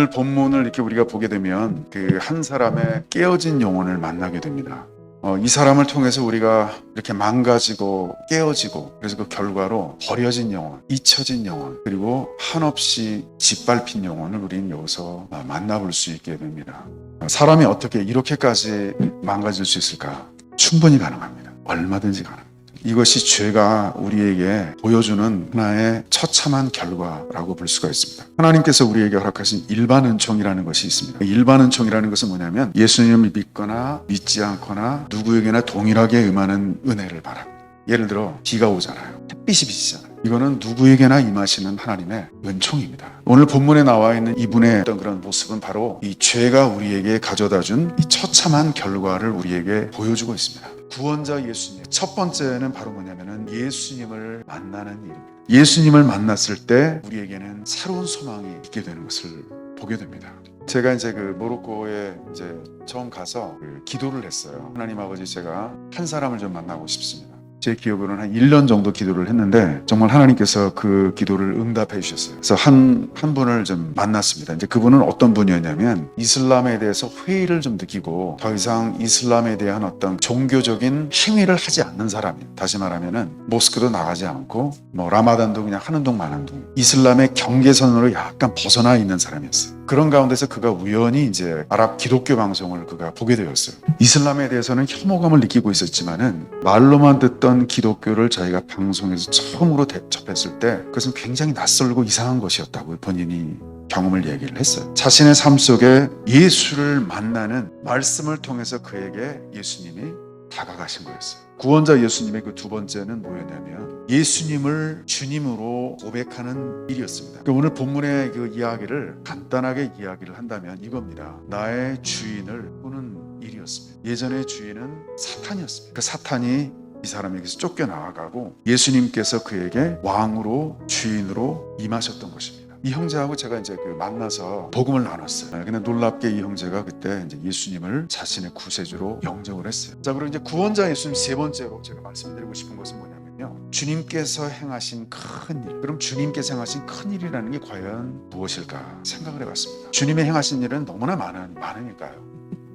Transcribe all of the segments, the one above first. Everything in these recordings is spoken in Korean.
오늘 본문을 이렇게 우리가 보게 되면 그 한 사람의 깨어진 영혼을 만나게 됩니다. 이 사람을 통해서 우리가 이렇게 망가지고 깨어지고, 그래서 그 결과로 버려진 영혼, 잊혀진 영혼, 그리고 한없이 짓밟힌 영혼을 우리는 여기서 만나볼 수 있게 됩니다. 사람이 어떻게 이렇게까지 망가질 수 있을까? 충분히 가능합니다. 얼마든지 가능합니다. 이것이 죄가 우리에게 보여주는 하나의 처참한 결과라고 볼 수가 있습니다. 하나님께서 우리에게 허락하신 일반 은총이라는 것이 있습니다. 일반 은총이라는 것은 뭐냐면 예수님을 믿거나 믿지 않거나 누구에게나 동일하게 임하는 은혜를 말합니다. 예를 들어 비가 오잖아요. 햇빛이 비치잖아요. 이거는 누구에게나 임하시는 하나님의 은총입니다. 오늘 본문에 나와 있는 이분의 어떤 그런 모습은 바로 이 죄가 우리에게 가져다준 이 처참한 결과를 우리에게 보여주고 있습니다. 구원자 예수님, 첫 번째는 바로 뭐냐면은 예수님을 만나는 일입니다. 예수님을 만났을 때 우리에게는 새로운 소망이 있게 되는 것을 보게 됩니다. 제가 이제 그 모로코에 이제 처음 가서 기도를 했어요. 하나님 아버지, 제가 한 사람을 좀 만나고 싶습니다. 제 기억으로는 한 1년 정도 기도를 했는데 정말 하나님께서 그 기도를 응답해 주셨어요. 그래서 한 분을 좀 만났습니다. 이제 그분은 어떤 분이었냐면 이슬람에 대해서 회의를 좀 느끼고 더 이상 이슬람에 대한 어떤 종교적인 행위를 하지 않는 사람이에요. 다시 말하면은 모스크도 나가지 않고 뭐 라마단도 그냥 하는 동 마는 동, 이슬람의 경계선으로 약간 벗어나 있는 사람이었어요. 그런 가운데서 그가 우연히 이제 아랍 기독교 방송을 그가 보게 되었어요. 이슬람에 대해서는 혐오감을 느끼고 있었지만은 말로만 듣던 기독교를 저희가 방송에서 처음으로 접했을 때 그것은 굉장히 낯설고 이상한 것이었다고 본인이 경험을 얘기를 했어요. 자신의 삶 속에 예수를 만나는 말씀을 통해서 그에게 예수님이 다가가신 거였어요. 구원자 예수님의 그 두 번째는 뭐였냐면 예수님을 주님으로 고백하는 일이었습니다. 오늘 본문의 그 이야기를 간단하게 이야기를 한다면 이겁니다. 나의 주인을 꾸는 일이었습니다. 예전의 주인은 사탄이었습니다. 그 사탄이 이 사람에게서 쫓겨나가고 예수님께서 그에게 왕으로 주인으로 임하셨던 것입니다. 이 형제하고 제가 이제 만나서 복음을 나눴어요. 근데 놀랍게 이 형제가 그때 이제 예수님을 자신의 구세주로 영접을 했어요. 자, 그리고 이제 구원자 예수님 세 번째로 제가 말씀드리고 싶은 것은 뭐냐면요, 주님께서 행하신 큰 일. 그럼 주님께서 행하신 큰 일이라는 게 과연 무엇일까 생각을 해봤습니다. 주님의 행하신 일은 너무나 많으니까요.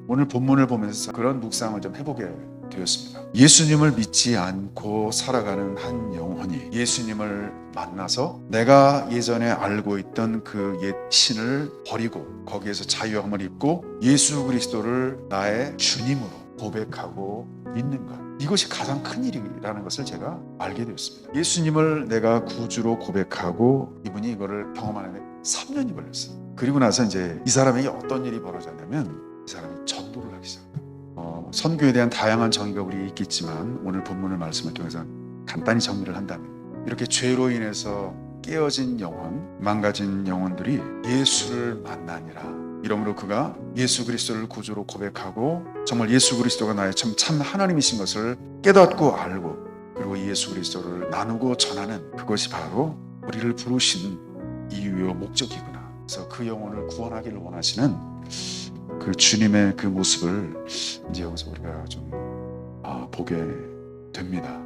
오늘 본문을 보면서 그런 묵상을 좀 해보게 되었습니다. 예수님을 믿지 않고 살아가는 한 영혼이 예수님을 만나서 내가 예전에 알고 있던 그 옛 신을 버리고 거기에서 자유함을 입고 예수 그리스도를 나의 주님으로 고백하고 믿는 것, 이것이 가장 큰 일이라는 것을 제가 알게 되었습니다. 예수님을 내가 구주로 고백하고 이분이 이거를 경험하는데 3년이 걸렸어요. 그리고 나서 이제 이 사람에게 어떤 일이 벌어졌냐면 이 사람이 전도를 하기 시작합니다. 선교에 대한 다양한 정의가 우리에 있겠지만 오늘 본문의 말씀을 통해서 간단히 정리를 한다면 이렇게 죄로 인해서 깨어진 영혼, 망가진 영혼들이 예수를 만나니라. 이러므로 그가 예수 그리스도를 구주로 고백하고 정말 예수 그리스도가 나의 참 하나님이신 것을 깨닫고 알고 그리고 예수 그리스도를 나누고 전하는 그것이 바로 우리를 부르신 이유요 목적이구나. 그래서 그 영혼을 구원하기를 원하시는 그 주님의 그 모습을 이제 여기서 우리가 좀 보게 됩니다.